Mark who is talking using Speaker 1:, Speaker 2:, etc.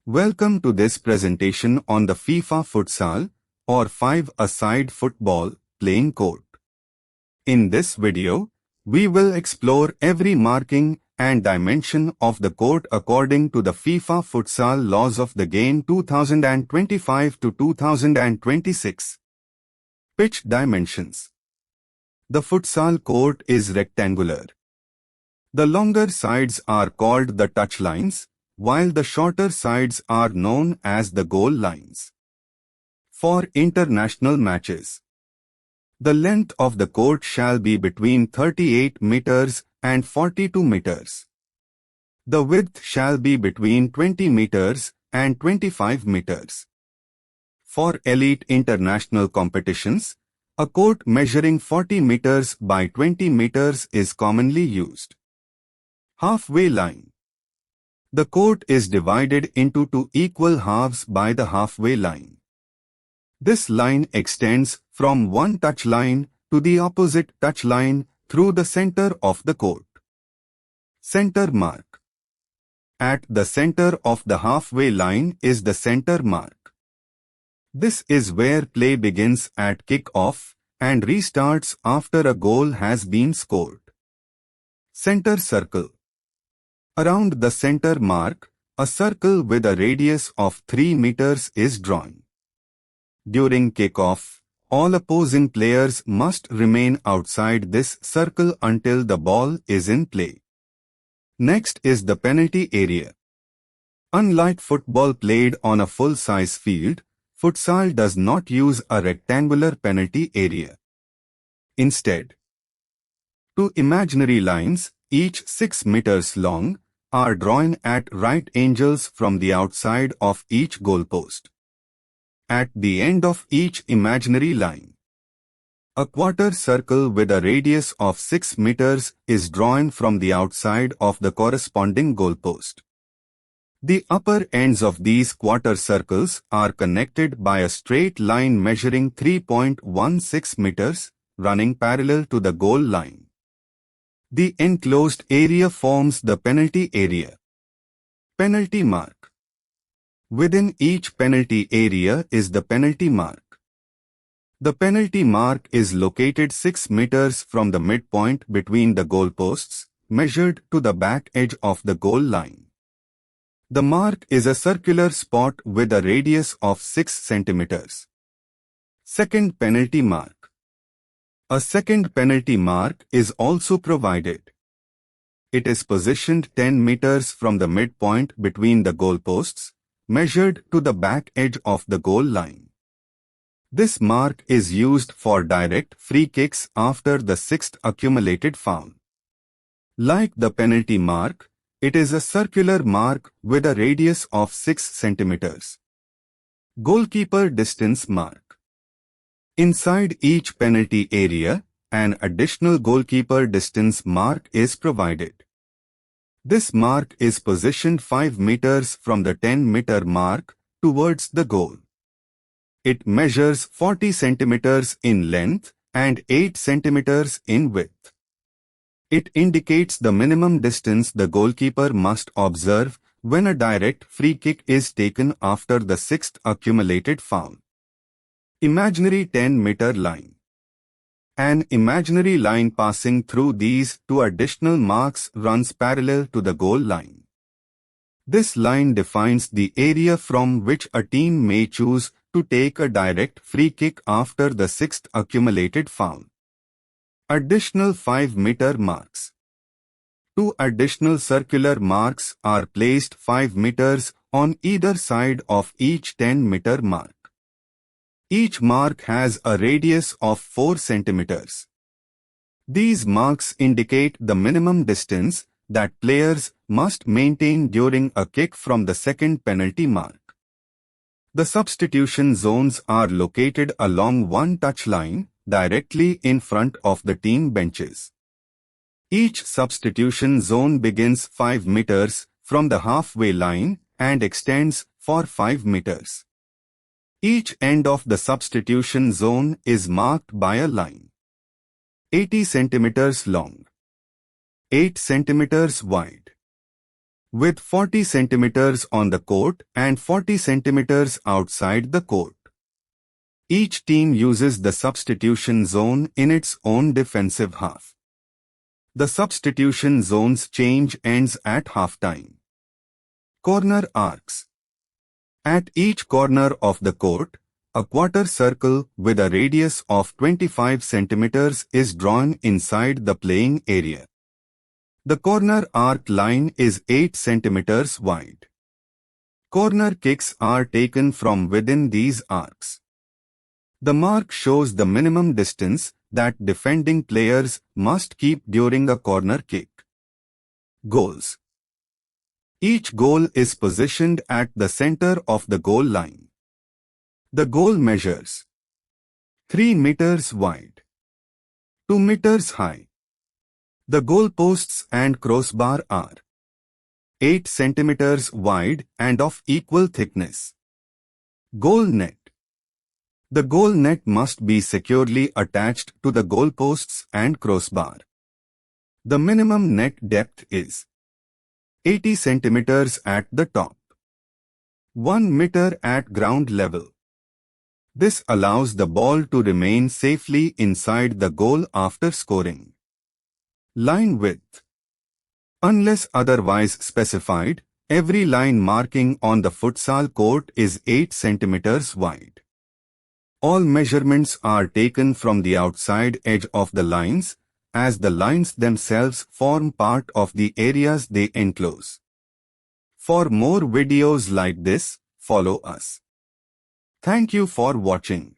Speaker 1: Welcome to this presentation on the FIFA Futsal or 5-a-side football playing court. In this video, we will explore every marking and dimension of the court according to the FIFA Futsal Laws of the game 2025 to 2026. Pitch dimensions. The futsal court is rectangular. The longer sides are called the touchlines, while the shorter sides are known as the goal lines. For international matches, the length of the court shall be between 38 meters and 42 meters. The width shall be between 20 meters and 25 meters. For elite international competitions, a court measuring 40 meters by 20 meters is commonly used. Halfway line. The court is divided into two equal halves by the halfway line. This line extends from one touchline to the opposite touchline through the center of the court. Center mark. At the center of the halfway line is the center mark. This is where play begins at kick-off and restarts after a goal has been scored. Center circle. Around the center mark, a circle with a radius of 3 meters is drawn. During kickoff, all opposing players must remain outside this circle until the ball is in play. Next is the penalty area. Unlike football played on a full-size field, futsal does not use a rectangular penalty area. Instead, two imaginary lines, each 6 meters long, are drawn at right angles from the outside of each goalpost. At the end of each imaginary line, a quarter circle with a radius of 6 meters is drawn from the outside of the corresponding goalpost. The upper ends of these quarter circles are connected by a straight line measuring 3.16 meters, running parallel to the goal line. The enclosed area forms the penalty area. Penalty mark. Within each penalty area is the penalty mark. The penalty mark is located 6 meters from the midpoint between the goalposts, measured to the back edge of the goal line. The mark is a circular spot with a radius of 6 centimeters. Second penalty mark. A second penalty mark is also provided. It is positioned 10 meters from the midpoint between the goalposts, measured to the back edge of the goal line. This mark is used for direct free kicks after the 6th accumulated foul. Like the penalty mark, it is a circular mark with a radius of 6 centimeters. Goalkeeper distance mark. Inside each penalty area, an additional goalkeeper distance mark is provided. This mark is positioned 5 meters from the 10-meter mark towards the goal. It measures 40 centimeters in length and 8 centimeters in width. It indicates the minimum distance the goalkeeper must observe when a direct free kick is taken after the 6th accumulated foul. Imaginary 10-meter line. An imaginary line passing through these two additional marks runs parallel to the goal line. This line defines the area from which a team may choose to take a direct free kick after the 6th accumulated foul. Additional 5-meter marks. Two additional circular marks are placed 5 meters on either side of each 10-meter mark. Each mark has a radius of 4 centimeters. These marks indicate the minimum distance that players must maintain during a kick from the second penalty mark. The substitution zones are located along one touchline directly in front of the team benches. Each substitution zone begins 5 meters from the halfway line and extends for 5 meters. Each end of the substitution zone is marked by a line. 80 centimeters long. 8 centimeters wide. with 40 centimeters on the court and 40 centimeters outside the court. Each team uses the substitution zone in its own defensive half. The substitution zone's change ends at halftime. Corner arcs. At each corner of the court, a quarter circle with a radius of 25 centimeters is drawn inside the playing area. The corner arc line is 8 centimeters wide. Corner kicks are taken from within these arcs. The mark shows the minimum distance that defending players must keep during a corner kick. Goals. Each goal is positioned at the center of the goal line. The goal measures 3 meters wide, 2 meters high. The goalposts and crossbar are 8 centimeters wide and of equal thickness. Goal net. The goal net must be securely attached to the goalposts and crossbar. The minimum net depth is 80 centimeters at the top, 1 meter at ground level. This allows the ball to remain safely inside the goal after scoring. Line width. Unless otherwise specified, every line marking on the futsal court is 8 centimeters wide. All measurements are taken from the outside edge of the lines, as the lines themselves form part of the areas they enclose. For more videos like this, follow us. Thank you for watching.